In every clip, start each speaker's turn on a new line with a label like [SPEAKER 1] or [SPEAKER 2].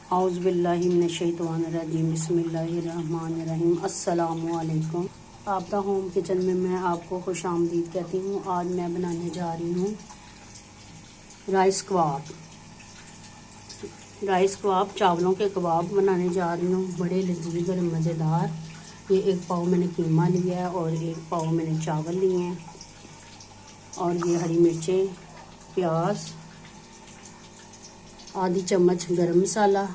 [SPEAKER 1] औज़ुबिल्लाहिमिनश्शैतानिर्रजीम बिस्मिल्लाहिर्रहमानिर्रहीम। अस्सलामुअलैकुम। आपदा होम किचन में मैं आपको खुश आमदीद कहती हूँ। आज मैं बनाने जा रही हूँ राइस कबाब। चावलों के कबाब बनाने जा रही हूँ, बड़े लजीज और मज़ेदार। ये 1 पाव मैंने कीमा लिया है और 1 पाव मैंने चावल लिए हैं, और ये हरी मिर्चें, प्याज, आधी चम्मच गरम मसाला,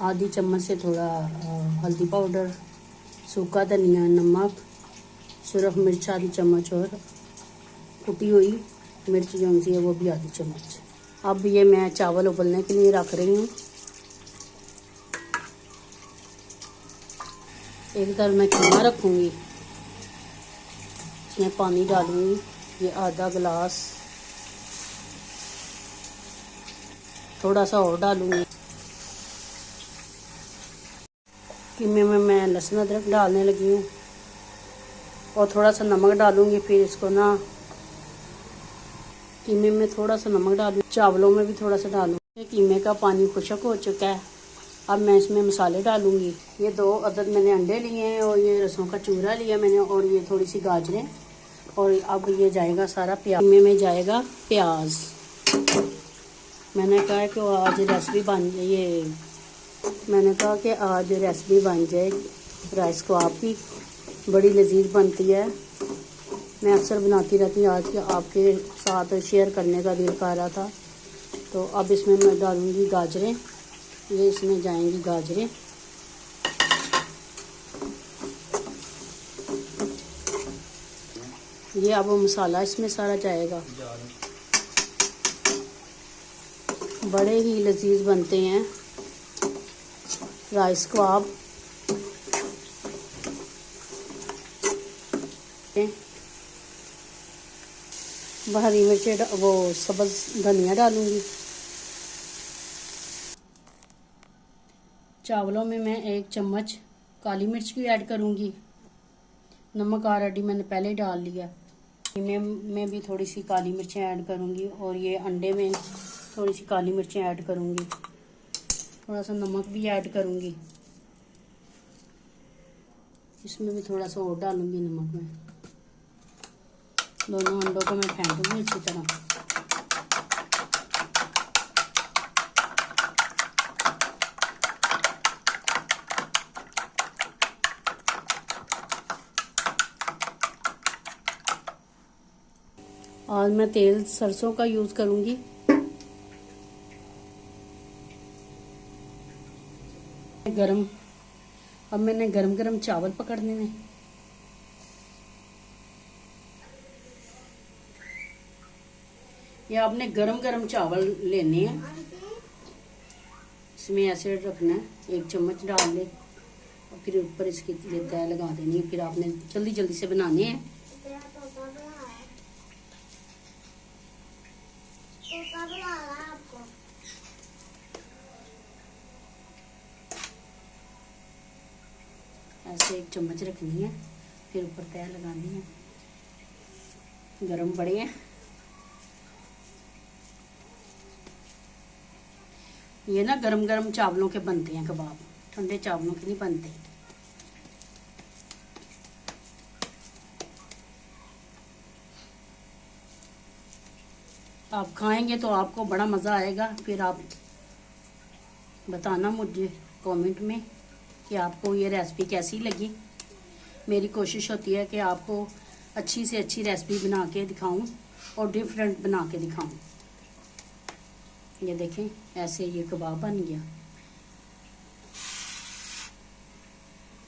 [SPEAKER 1] आधी चम्मच से थोड़ा हल्दी पाउडर, सूखा धनिया, नमक, सुरख मिर्च आधी चम्मच, और कुटी हुई मिर्च जो सी है वो भी आधी चम्मच। अब ये मैं चावल उबलने के लिए रख रही हूँ। एक तरफ मैं कीमा रखूँगी, इसमें पानी डालूँगी, ये आधा गिलास, थोड़ा सा और डालूँगी। कीमे में मैं लहसुन अदरक डालने लगी हूँ और थोड़ा सा नमक डालूँगी। फिर इसको ना कीमे में थोड़ा सा नमक डालूँ, चावलों में भी थोड़ा सा डालूँ। कीमे का पानी खुश्क हो चुका है। अब मैं इसमें मसाले डालूँगी। ये 2 अदद मैंने अंडे लिए हैं, और ये रसों का चूरा लिया मैंने, और ये थोड़ी सी गाजरें, और अब ये जाएगा सारा प्याज। कीमे में जाएगा प्याज। मैंने कहा कि आज रेसिपी बन जाए, मैंने कहा कि आज रेसिपी बन जाए राइस कबाब की, बड़ी लजीज बनती है। मैं अक्सर बनाती रहती हूँ, आज के आपके साथ शेयर करने का दिल कर रहा था। तो अब इसमें मैं डालूँगी गाजरें, ये इसमें जाएंगी गाजरें। ये अब मसाला इसमें सारा जाएगा। बड़े ही लजीज बनते हैं राइस कबाब। हरी मिर्च वो सब्ज़ धनिया डालूंगी। चावलों में मैं 1 चम्मच काली मिर्च की ऐड करूंगी। नमक ऑलरेडी मैंने पहले ही डाल लिया। में भी थोड़ी सी काली मिर्चें ऐड करूंगी, और ये अंडे में थोड़ी सी काली मिर्चें ऐड करूंगी। थोड़ा सा नमक भी ऐड करूंगी, इसमें भी थोड़ा सा और डालूंगी नमक में। दोनों अंडों को मैं फेंटूंगी अच्छी तरह। आज मैं तेल सरसों का यूज करूंगी। अब मैंने गरम गरम चावल पकड़ने हैं। ये आपने गरम गरम चावल लेने हैं, इसमें ऐसे रखना है, 1 चम्मच डाल ले, और फिर ऊपर इसकी तय लगा देनी है। फिर आपने जल्दी जल्दी से बनाने हैं। ऐसे 1 चम्मच रखनी है, फिर ऊपर तय लगानी है। गरम बड़े हैं। ये ना गरम गरम चावलों के बनते हैं कबाब, ठंडे चावलों के नहीं बनते। आप खाएंगे तो आपको बड़ा मज़ा आएगा। फिर आप बताना मुझे कमेंट में कि आपको ये रेसिपी कैसी लगी। मेरी कोशिश होती है कि आपको अच्छी से अच्छी रेसिपी बना के दिखाऊं और डिफरेंट बना के दिखाऊं। ये देखें, ऐसे ये कबाब बन गया।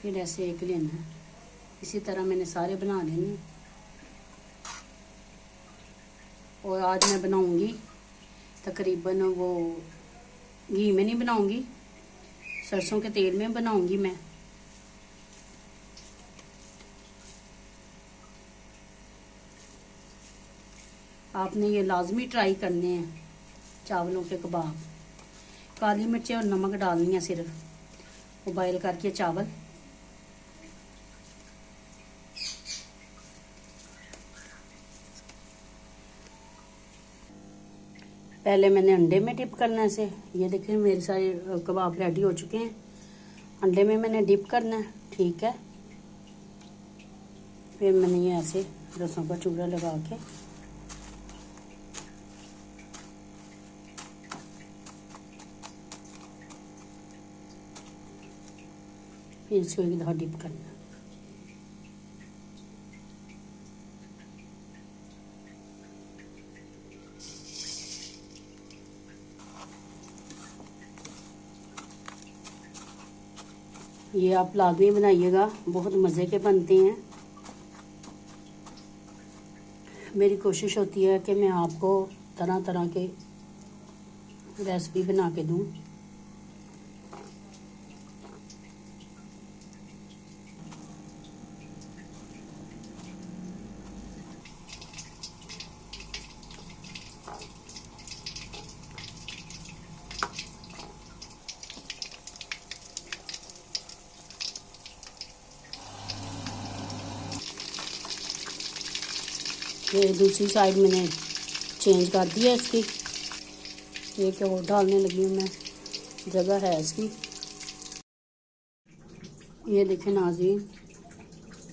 [SPEAKER 1] फिर ऐसे एक लेना है, इसी तरह मैंने सारे बना लेने। और आज मैं बनाऊंगी तकरीबन, वो घी में नहीं बनाऊंगी, सरसों के तेल में बनाऊंगी मैं। आपने ये लाजमी ट्राई करने हैं चावलों के कबाब। काली मिर्चें और नमक डालनी है सिर्फ, उबाइल करके चावल। पहले मैंने अंडे में डिप करना है इसे। ये देखिए मेरे सारे कबाब रेडी हो चुके हैं। अंडे में मैंने डिप करना है, ठीक है। फिर मैंने ये ऐसे रसों का चूरा लगा के फिर इसको एक दफ़ा डिप करना है। ये आप लाजमी बनाइएगा, बहुत मज़े के बनते हैं। मेरी कोशिश होती है कि मैं आपको तरह तरह के रेसिपी बना के दूँ। ये दूसरी साइड मैंने चेंज कर दिया इसकी। ये क्या वो डालने लगी हूँ मैं, जगह है इसकी। ये देखें नाज़रीन,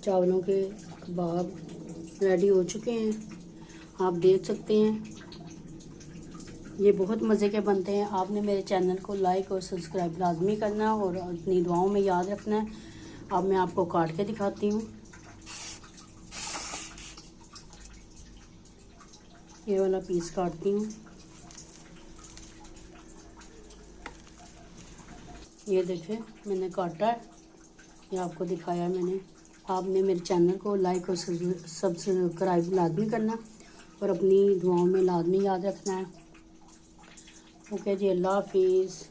[SPEAKER 1] चावलों के कबाब रेडी हो चुके हैं, आप देख सकते हैं। ये बहुत मज़े के बनते हैं। आपने मेरे चैनल को लाइक और सब्सक्राइब लाजमी करना और अपनी दुआओं में याद रखना है। अब मैं आपको काट के दिखाती हूँ। ये वाला पीस काटती हूँ। ये देखें मैंने काटा है, ये आपको दिखाया मैंने। आपने मेरे चैनल को लाइक और सब्सक्राइब लाजमी करना और अपनी दुआओं में लाजमी याद रखना है। ओके जी, अल्लाह हाफिज़।